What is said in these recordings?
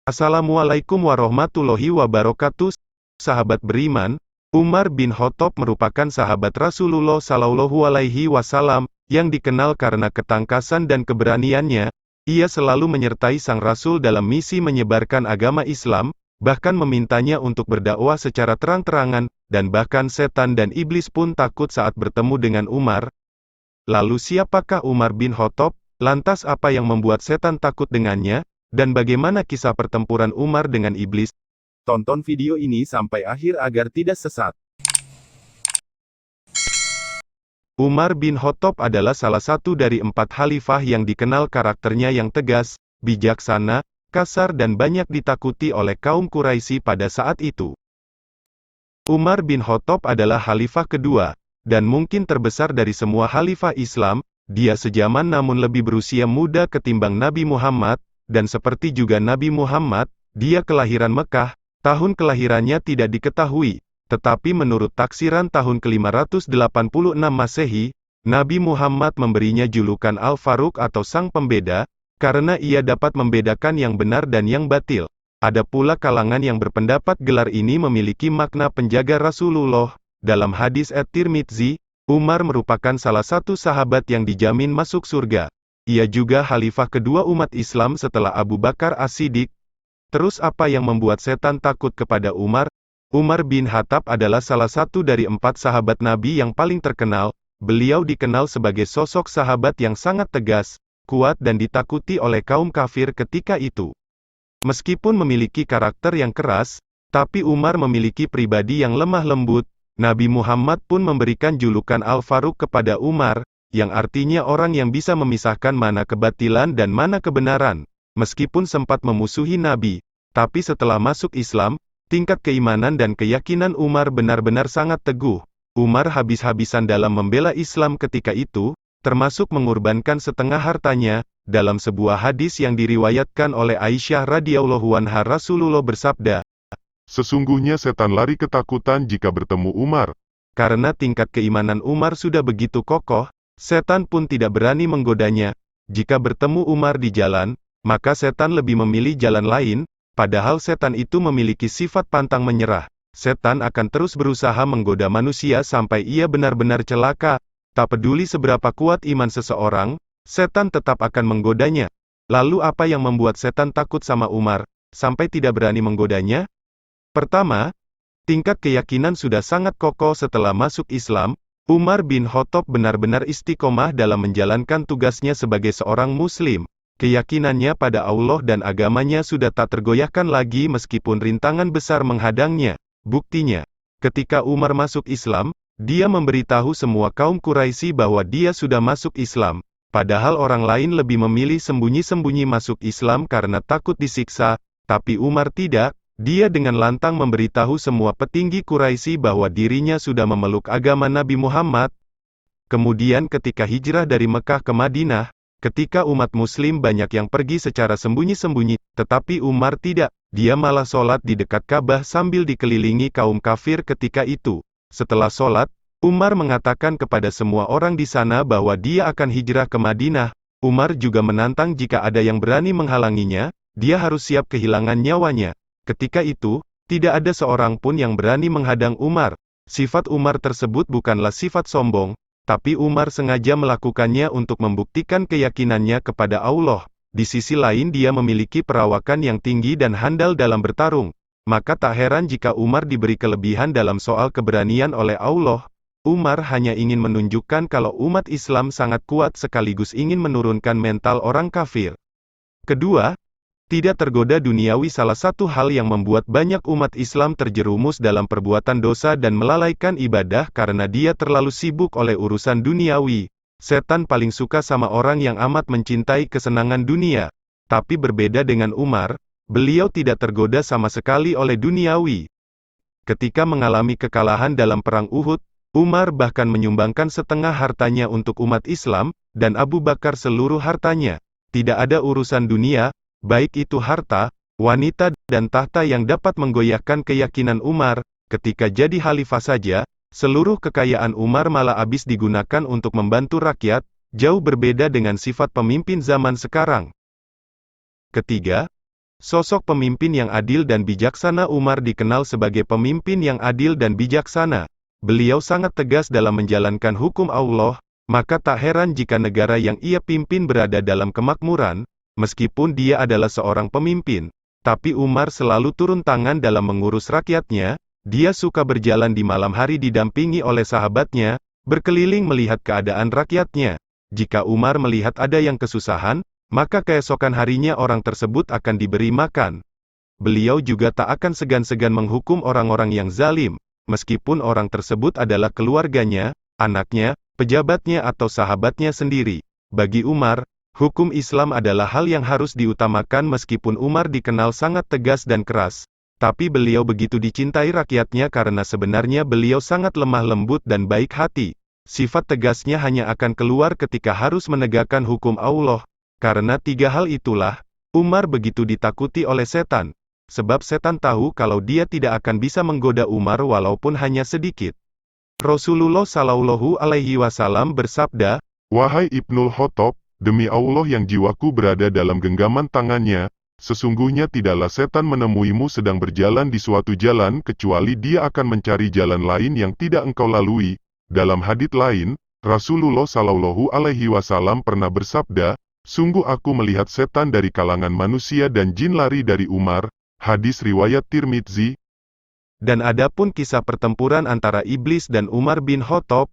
Assalamualaikum warahmatullahi wabarakatuh. Sahabat beriman, Umar bin Khattab merupakan sahabat Rasulullah Shallallahu Alaihi Wasallam yang dikenal karena ketangkasan dan keberaniannya. Ia selalu menyertai sang Rasul dalam misi menyebarkan agama Islam, bahkan memintanya untuk berdakwah secara terang-terangan, dan bahkan setan dan iblis pun takut saat bertemu dengan Umar. Lalu siapakah Umar bin Khattab? Lantas apa yang membuat setan takut dengannya? Dan bagaimana kisah pertempuran Umar dengan iblis? Tonton video ini sampai akhir agar tidak sesat. Umar bin Khattab adalah salah satu dari 4 khalifah yang dikenal karakternya yang tegas, bijaksana, kasar dan banyak ditakuti oleh kaum Quraisy pada saat itu. Umar bin Khattab adalah khalifah kedua, dan mungkin terbesar dari semua khalifah Islam. Dia sejaman namun lebih berusia muda ketimbang Nabi Muhammad, dan seperti juga Nabi Muhammad, dia kelahiran Mekah. Tahun kelahirannya tidak diketahui, tetapi menurut taksiran tahun ke-586 Masehi, Nabi Muhammad memberinya julukan Al-Faruq atau Sang Pembeda, karena ia dapat membedakan yang benar dan yang batil. Ada pula kalangan yang berpendapat gelar ini memiliki makna penjaga Rasulullah. Dalam hadis At-Tirmidzi, Umar merupakan salah satu sahabat yang dijamin masuk surga. Ia juga khalifah kedua umat Islam setelah Abu Bakar As-Siddiq. Terus apa yang membuat setan takut kepada Umar? Umar bin Khattab adalah salah satu dari 4 sahabat Nabi yang paling terkenal. Beliau dikenal sebagai sosok sahabat yang sangat tegas, kuat dan ditakuti oleh kaum kafir ketika itu. Meskipun memiliki karakter yang keras, tapi Umar memiliki pribadi yang lemah lembut. Nabi Muhammad pun memberikan julukan Al-Faruq kepada Umar, yang artinya orang yang bisa memisahkan mana kebatilan dan mana kebenaran. Meskipun sempat memusuhi Nabi, tapi setelah masuk Islam, tingkat keimanan dan keyakinan Umar benar-benar sangat teguh. Umar habis-habisan dalam membela Islam ketika itu, termasuk mengorbankan setengah hartanya. Dalam sebuah hadis yang diriwayatkan oleh Aisyah radhiyallahu anha, Rasulullah bersabda, "Sesungguhnya setan lari ketakutan jika bertemu Umar." Karena tingkat keimanan Umar sudah begitu kokoh, setan pun tidak berani menggodanya. Jika bertemu Umar di jalan, maka setan lebih memilih jalan lain, padahal setan itu memiliki sifat pantang menyerah. Setan akan terus berusaha menggoda manusia sampai ia benar-benar celaka. Tak peduli seberapa kuat iman seseorang, setan tetap akan menggodanya. Lalu apa yang membuat setan takut sama Umar, sampai tidak berani menggodanya? Pertama, tingkat keyakinan sudah sangat kokoh setelah masuk Islam. Umar bin Khattab benar-benar istiqomah dalam menjalankan tugasnya sebagai seorang muslim. Keyakinannya pada Allah dan agamanya sudah tak tergoyahkan lagi meskipun rintangan besar menghadangnya. Buktinya, ketika Umar masuk Islam, dia memberitahu semua kaum Quraisy bahwa dia sudah masuk Islam. Padahal orang lain lebih memilih sembunyi-sembunyi masuk Islam karena takut disiksa, tapi Umar tidak. Dia dengan lantang memberitahu semua petinggi Quraisy bahwa dirinya sudah memeluk agama Nabi Muhammad. Kemudian ketika hijrah dari Mekah ke Madinah, ketika umat muslim banyak yang pergi secara sembunyi-sembunyi, tetapi Umar tidak. Dia malah sholat di dekat Ka'bah sambil dikelilingi kaum kafir ketika itu. Setelah sholat, Umar mengatakan kepada semua orang di sana bahwa dia akan hijrah ke Madinah. Umar juga menantang jika ada yang berani menghalanginya, dia harus siap kehilangan nyawanya. Ketika itu, tidak ada seorang pun yang berani menghadang Umar. Sifat Umar tersebut bukanlah sifat sombong, tapi Umar sengaja melakukannya untuk membuktikan keyakinannya kepada Allah. Di sisi lain dia memiliki perawakan yang tinggi dan handal dalam bertarung. Maka tak heran jika Umar diberi kelebihan dalam soal keberanian oleh Allah. Umar hanya ingin menunjukkan kalau umat Islam sangat kuat sekaligus ingin menurunkan mental orang kafir. Kedua, tidak tergoda duniawi. Salah satu hal yang membuat banyak umat Islam terjerumus dalam perbuatan dosa dan melalaikan ibadah karena dia terlalu sibuk oleh urusan duniawi. Setan paling suka sama orang yang amat mencintai kesenangan dunia. Tapi berbeda dengan Umar, beliau tidak tergoda sama sekali oleh duniawi. Ketika mengalami kekalahan dalam perang Uhud, Umar bahkan menyumbangkan setengah hartanya untuk umat Islam, dan Abu Bakar seluruh hartanya. Tidak ada urusan dunia, baik itu harta, wanita, dan tahta yang dapat menggoyahkan keyakinan Umar. Ketika jadi khalifah saja, seluruh kekayaan Umar malah habis digunakan untuk membantu rakyat, jauh berbeda dengan sifat pemimpin zaman sekarang. Ketiga, Sosok pemimpin yang adil dan bijaksana. Umar dikenal sebagai pemimpin yang adil dan bijaksana. Beliau sangat tegas dalam menjalankan hukum Allah, maka tak heran jika negara yang ia pimpin berada dalam kemakmuran, meskipun dia adalah seorang pemimpin. Tapi Umar selalu turun tangan dalam mengurus rakyatnya. Dia suka berjalan di malam hari didampingi oleh sahabatnya, berkeliling melihat keadaan rakyatnya. Jika Umar melihat ada yang kesusahan, maka keesokan harinya orang tersebut akan diberi makan. Beliau juga tak akan segan-segan menghukum orang-orang yang zalim, meskipun orang tersebut adalah keluarganya, anaknya, pejabatnya atau sahabatnya sendiri. Bagi Umar, hukum Islam adalah hal yang harus diutamakan. Meskipun Umar dikenal sangat tegas dan keras, tapi beliau begitu dicintai rakyatnya karena sebenarnya beliau sangat lemah lembut dan baik hati. Sifat tegasnya hanya akan keluar ketika harus menegakkan hukum Allah. Karena tiga hal itulah, Umar begitu ditakuti oleh setan. Sebab setan tahu kalau dia tidak akan bisa menggoda Umar walaupun hanya sedikit. Rasulullah Shallallahu Alaihi Wasallam bersabda, "Wahai Ibnul Khattab, demi Allah yang jiwaku berada dalam genggaman tangannya, sesungguhnya tidaklah setan menemuimu sedang berjalan di suatu jalan kecuali dia akan mencari jalan lain yang tidak engkau lalui." Dalam hadits lain, Rasulullah Shallallahu Alaihi Wasallam pernah bersabda, "Sungguh aku melihat setan dari kalangan manusia dan jin lari dari Umar." Hadis riwayat Tirmidzi. Dan adapun kisah pertempuran antara iblis dan Umar bin Khattab.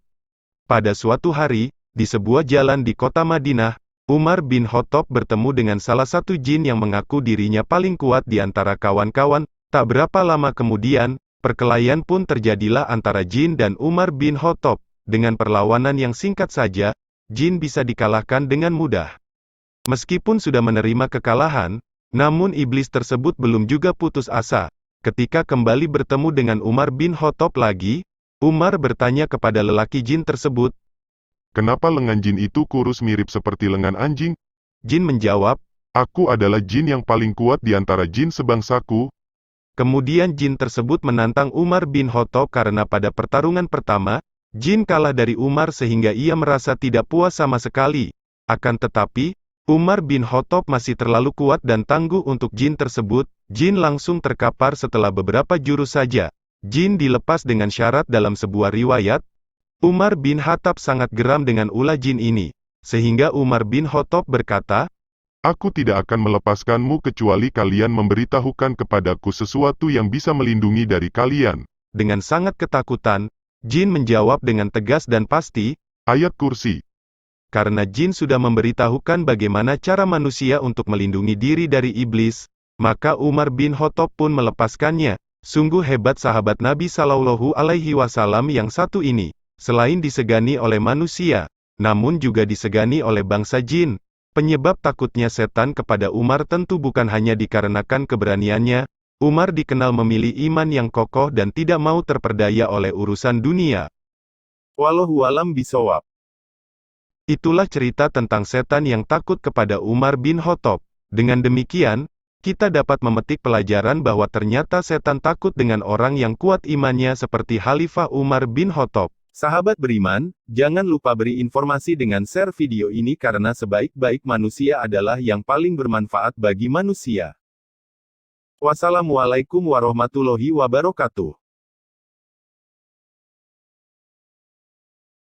Pada suatu hari, di sebuah jalan di kota Madinah, Umar bin Khattab bertemu dengan salah satu jin yang mengaku dirinya paling kuat di antara kawan-kawan. Tak berapa lama kemudian, perkelahian pun terjadilah antara jin dan Umar bin Khattab. Dengan perlawanan yang singkat saja, jin bisa dikalahkan dengan mudah. Meskipun sudah menerima kekalahan, namun iblis tersebut belum juga putus asa. Ketika kembali bertemu dengan Umar bin Khattab lagi, Umar bertanya kepada lelaki jin tersebut, "Kenapa lengan jin itu kurus mirip seperti lengan anjing?" Jin menjawab, "Aku adalah jin yang paling kuat di antara jin sebangsaku." Kemudian jin tersebut menantang Umar bin Khattab karena pada pertarungan pertama, jin kalah dari Umar sehingga ia merasa tidak puas sama sekali. Akan tetapi, Umar bin Khattab masih terlalu kuat dan tangguh untuk jin tersebut. Jin langsung terkapar setelah beberapa jurus saja. Jin dilepas dengan syarat. Dalam sebuah riwayat, Umar bin Khattab sangat geram dengan ulah jin ini, sehingga Umar bin Khattab berkata, "Aku tidak akan melepaskanmu kecuali kalian memberitahukan kepadaku sesuatu yang bisa melindungi dari kalian." Dengan sangat ketakutan, jin menjawab dengan tegas dan pasti, Ayat Kursi. Karena jin sudah memberitahukan bagaimana cara manusia untuk melindungi diri dari iblis, maka Umar bin Khattab pun melepaskannya. Sungguh hebat sahabat Nabi Shallallahu Alaihi Wasallam yang satu ini. Selain disegani oleh manusia, namun juga disegani oleh bangsa jin. Penyebab takutnya setan kepada Umar tentu bukan hanya dikarenakan keberaniannya. Umar dikenal memilih iman yang kokoh dan tidak mau terperdaya oleh urusan dunia. Wallahu a'lam bishawab. Itulah cerita tentang setan yang takut kepada Umar bin Khattab. Dengan demikian, kita dapat memetik pelajaran bahwa ternyata setan takut dengan orang yang kuat imannya seperti Khalifah Umar bin Khattab. Sahabat beriman, jangan lupa beri informasi dengan share video ini karena sebaik-baik manusia adalah yang paling bermanfaat bagi manusia. Wassalamualaikum warahmatullahi wabarakatuh.